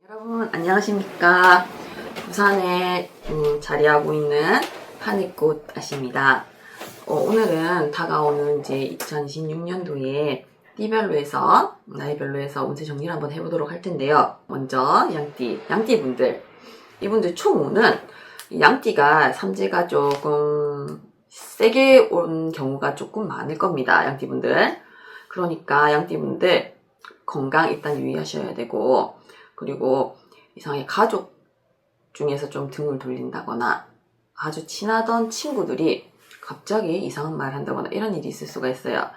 여러분 안녕하십니까. 부산에 자리하고 있는 한이꽃 아씨입니다. 오늘은 다가오는 이제 2026년도에 띠별로 나이별로 해서 운세 정리를 한번 해보도록 할 텐데요. 먼저 양띠분들, 이분들 총운은 양띠가 삼재가 조금 세게 온 경우가 조금 많을 겁니다. 양띠분들. 그러니까 양띠분들 건강 일단 유의하셔야 되고, 그리고 이상하게 가족 중에서 좀 등을 돌린다거나 아주 친하던 친구들이 갑자기 이상한 말을 한다거나 이런 일이 있을 수가 있어요.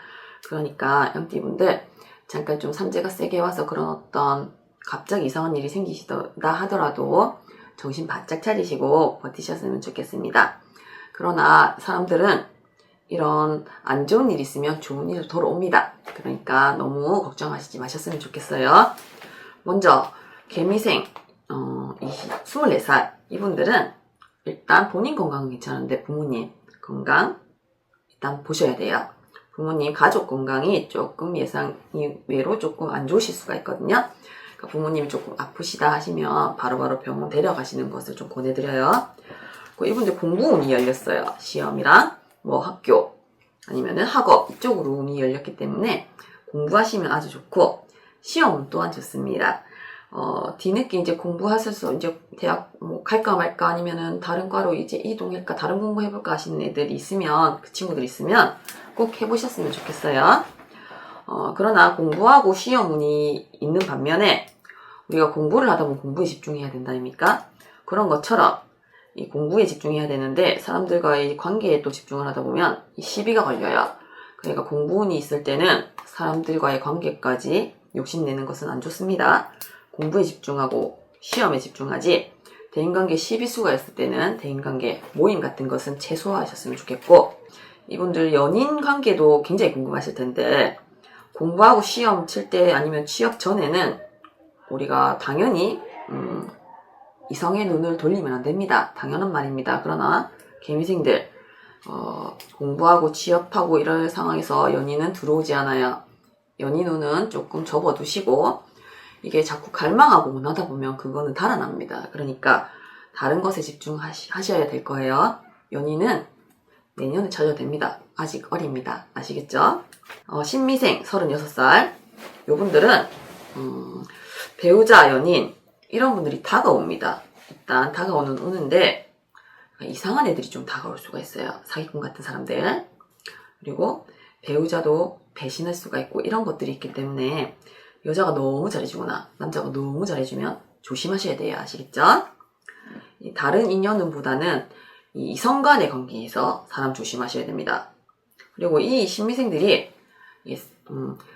그러니까 양띠분들 잠깐 좀 삼재가 세게 와서 그런 어떤 갑자기 이상한 일이 생기시다 하더라도 정신 바짝 차리시고 버티셨으면 좋겠습니다. 그러나 사람들은 이런 안 좋은 일이 있으면 좋은 일이 돌아옵니다. 그러니까 너무 걱정하시지 마셨으면 좋겠어요. 먼저 개미생 24살 이분들은 일단 본인 건강은 괜찮은데 부모님 건강 일단 보셔야 돼요. 부모님 가족 건강이 조금 예상 외로 조금 안 좋으실 수가 있거든요. 그러니까 부모님이 조금 아프시다 하시면 바로바로 병원 데려가시는 것을 좀 권해드려요. 이분들 공부 운이 열렸어요. 시험이랑 뭐 학교 아니면은 학업 이쪽으로 운이 열렸기 때문에 공부하시면 아주 좋고 시험 또한 좋습니다. 뒤늦게 이제 공부하셔서 이제 대학 뭐 갈까 말까 아니면은 다른 과로 이제 이동할까 다른 공부 해볼까 하시는 애들이 있으면 그 친구들이 있으면 꼭 해보셨으면 좋겠어요. 그러나 공부하고 시험 운이 있는 반면에 우리가 공부를 하다 보면 공부에 집중해야 된다 아닙니까? 그런 것처럼 이 공부에 집중해야 되는데 사람들과의 관계에 또 집중을 하다 보면 이 시비가 걸려요. 그러니까 공부 운이 있을 때는 사람들과의 관계까지 욕심내는 것은 안 좋습니다. 공부에 집중하고 시험에 집중하지 대인관계 시비수가 있을 때는 대인관계 모임 같은 것은 최소화하셨으면 좋겠고, 이분들 연인관계도 굉장히 궁금하실 텐데 공부하고 시험 칠 때 아니면 취업 전에는 우리가 당연히 이성의 눈을 돌리면 안 됩니다. 당연한 말입니다. 그러나 개미생들 공부하고 취업하고 이럴 상황에서 연인은 들어오지 않아요. 연인 운은 조금 접어두시고 이게 자꾸 갈망하고 원하다 보면 그거는 달아납니다. 그러니까 다른 것에 집중하셔야 될 거예요. 연인은 내년에 찾아도 됩니다. 아직 어립니다. 아시겠죠? 신미생 36살 요분들은 배우자, 연인 이런 분들이 다가옵니다. 일단 다가오는 운인데 이상한 애들이 좀 다가올 수가 있어요. 사기꾼 같은 사람들. 그리고 배우자도 배신할 수가 있고 이런 것들이 있기 때문에 여자가 너무 잘해주거나 남자가 너무 잘해주면 조심하셔야 돼요. 아시겠죠? 다른 인연운보다는 이성 간의 관계에서 사람 조심하셔야 됩니다. 그리고 이 신미생들이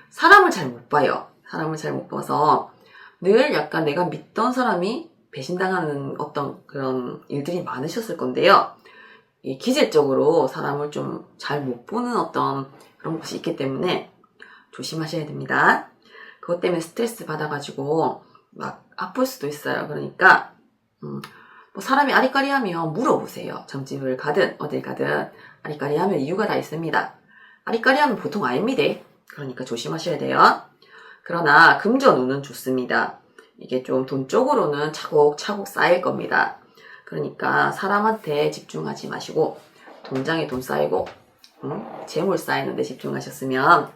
사람을 잘 못 봐요. 사람을 잘 못 봐서 늘 약간 내가 믿던 사람이 배신당하는 어떤 그런 일들이 많으셨을 건데요. 기질적으로 사람을 좀 잘 못 보는 어떤 그런 것이 있기 때문에 조심하셔야 됩니다. 그것 때문에 스트레스 받아가지고 막 아플 수도 있어요. 그러니까 뭐 사람이 아리까리하면 물어보세요. 점집을 가든 어딜 가든 아리까리하면 이유가 다 있습니다. 아리까리하면 보통 아닙니다. 그러니까 조심하셔야 돼요. 그러나 금전운은 좋습니다. 이게 좀 돈 쪽으로는 차곡차곡 쌓일 겁니다. 그러니까 사람한테 집중하지 마시고 통장에 돈 쌓이고 재물 쌓이는 데 집중하셨으면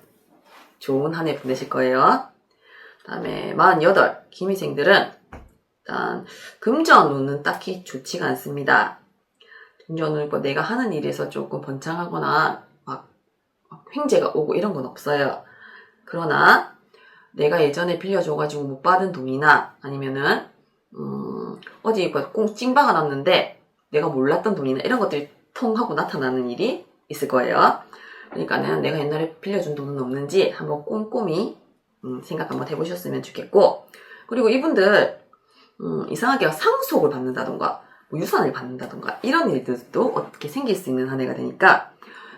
좋은 한 해 보내실 거예요. 다음에 48 기미생들은 일단 금전운은 딱히 좋지가 않습니다. 금전운은 내가 하는 일에서 조금 번창하거나 막 횡재가 오고 이런 건 없어요. 그러나 내가 예전에 빌려줘가지고 못 받은 돈이나 아니면은 어디 꽁 찡박아 놨는데 내가 몰랐던 돈이나 이런 것들이 통 하고 나타나는 일이 있을 거예요. 그러니까는 내가 옛날에 빌려준 돈은 없는지 한번 꼼꼼히 생각 한번 해보셨으면 좋겠고, 그리고 이분들 이상하게 상속을 받는다던가 뭐 유산을 받는다던가 이런 일들도 어떻게 생길 수 있는 한 해가 되니까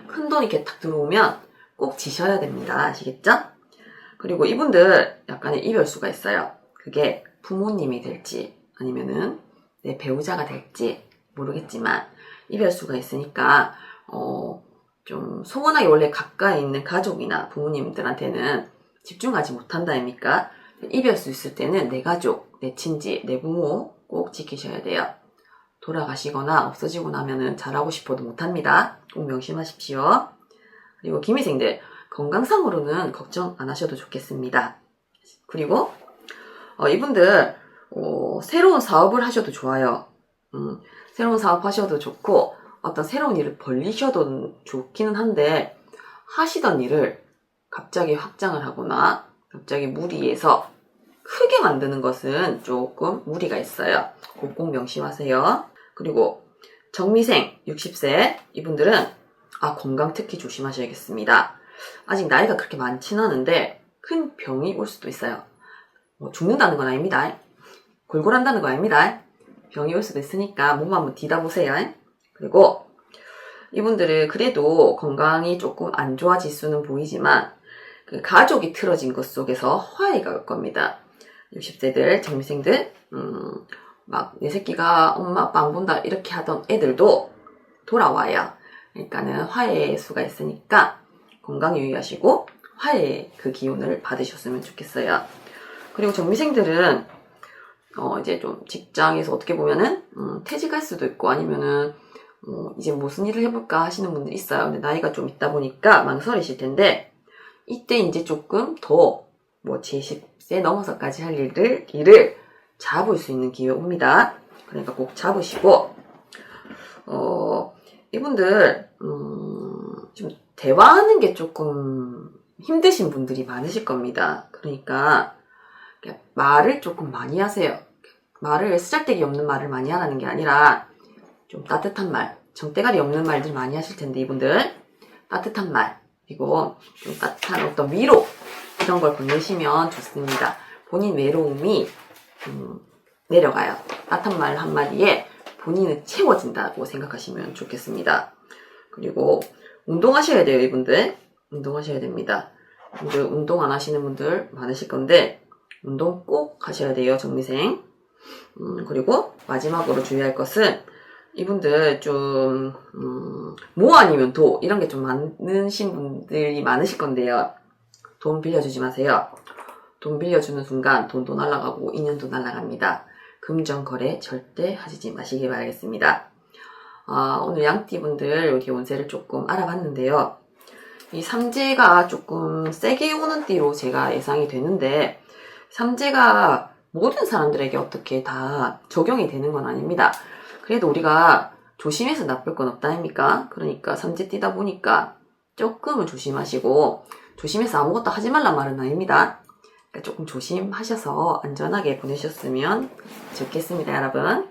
큰 돈이 이렇게 딱 들어오면 꼭 지셔야 됩니다. 아시겠죠? 그리고 이분들 약간의 이별수가 있어요. 그게 부모님이 될지 아니면은 내 배우자가 될지 모르겠지만 이별수가 있으니까 좀 소원하게 원래 가까이 있는 가족이나 부모님들한테는 집중하지 못한다 아닙니까? 입을 수 있을 때는 내 가족, 내 친지, 내 부모 꼭 지키셔야 돼요. 돌아가시거나 없어지고 나면은 잘하고 싶어도 못합니다. 꼭 명심하십시오. 그리고 기미생들 건강상으로는 걱정 안 하셔도 좋겠습니다. 그리고 이분들 새로운 사업을 하셔도 좋아요. 새로운 사업 하셔도 좋고 어떤 새로운 일을 벌리셔도 좋기는 한데 하시던 일을 갑자기 확장을 하거나 갑자기 무리해서 크게 만드는 것은 조금 무리가 있어요. 꼭 명심하세요. 그리고 정미생 60세 이분들은 건강 특히 조심하셔야겠습니다. 아직 나이가 그렇게 많지는 않은데 큰 병이 올 수도 있어요. 죽는다는 건 아닙니다. 골골한다는 건 아닙니다. 병이 올 수도 있으니까 몸 한번 뒤다보세요. 그리고 이분들은 그래도 건강이 조금 안 좋아질 수는 보이지만 그 가족이 틀어진 것 속에서 화해가 올 겁니다. 60세들, 정미생들, 막 내 새끼가 엄마 아빠 안 본다 이렇게 하던 애들도 돌아와요. 그러니까는 화해의 수가 있으니까 건강 유의하시고 화해의 그 기운을 받으셨으면 좋겠어요. 그리고 정미생들은 이제 좀 직장에서 어떻게 보면은 퇴직할 수도 있고 아니면은 이제 무슨 일을 해볼까 하시는 분들 있어요. 근데 나이가 좀 있다 보니까 망설이실 텐데 이때 이제 조금 더 제10세 넘어서까지 할 일을 잡을 수 있는 기회 옵니다. 그러니까 꼭 잡으시고 이분들 좀 대화하는 게 조금 힘드신 분들이 많으실 겁니다. 그러니까 말을 조금 많이 하세요. 말을 쓰잘데기 없는 말을 많이 하라는 게 아니라 좀 따뜻한 말, 정대가리 없는 말들 많이 하실 텐데 이분들 따뜻한 말 그리고 좀 따뜻한 어떤 위로 이런 걸 보내시면 좋습니다. 본인 외로움이 내려가요. 따뜻한 말 한마디에 본인은 채워진다고 생각하시면 좋겠습니다. 그리고 운동하셔야 돼요. 이분들 운동하셔야 됩니다. 이분들 운동 안 하시는 분들 많으실 건데 운동 꼭 하셔야 돼요. 정미생. 그리고 마지막으로 주의할 것은 이분들 좀 뭐 아니면 도 이런 게 좀 많으신 분들이 많으실 건데요. 돈 빌려주지 마세요. 돈 빌려주는 순간 돈도 날아가고 인연도 날아갑니다. 금전거래 절대 하시지 마시기 바라겠습니다. 오늘 양띠분들 여기 운세를 조금 알아봤는데요. 이 삼재가 조금 세게 오는 띠로 제가 예상이 되는데 삼재가 모든 사람들에게 어떻게 다 적용이 되는 건 아닙니다. 그래도 우리가 조심해서 나쁠 건 없다 아닙니까? 그러니까 삼재 띠다 보니까 조금은 조심하시고 조심해서 아무것도 하지 말란 말은 아닙니다. 그러니까 조금 조심하셔서 안전하게 보내셨으면 좋겠습니다, 여러분.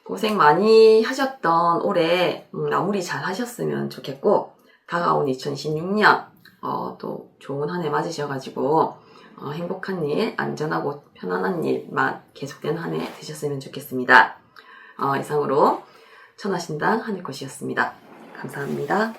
고생 많이 하셨던 올해 마무리 잘 하셨으면 좋겠고 다가온 2016년 또 좋은 한 해 맞으셔가지고 행복한 일, 안전하고 편안한 일만 계속된 한 해 되셨으면 좋겠습니다. 이상으로 천하신당 하늘꽃이었습니다. 감사합니다.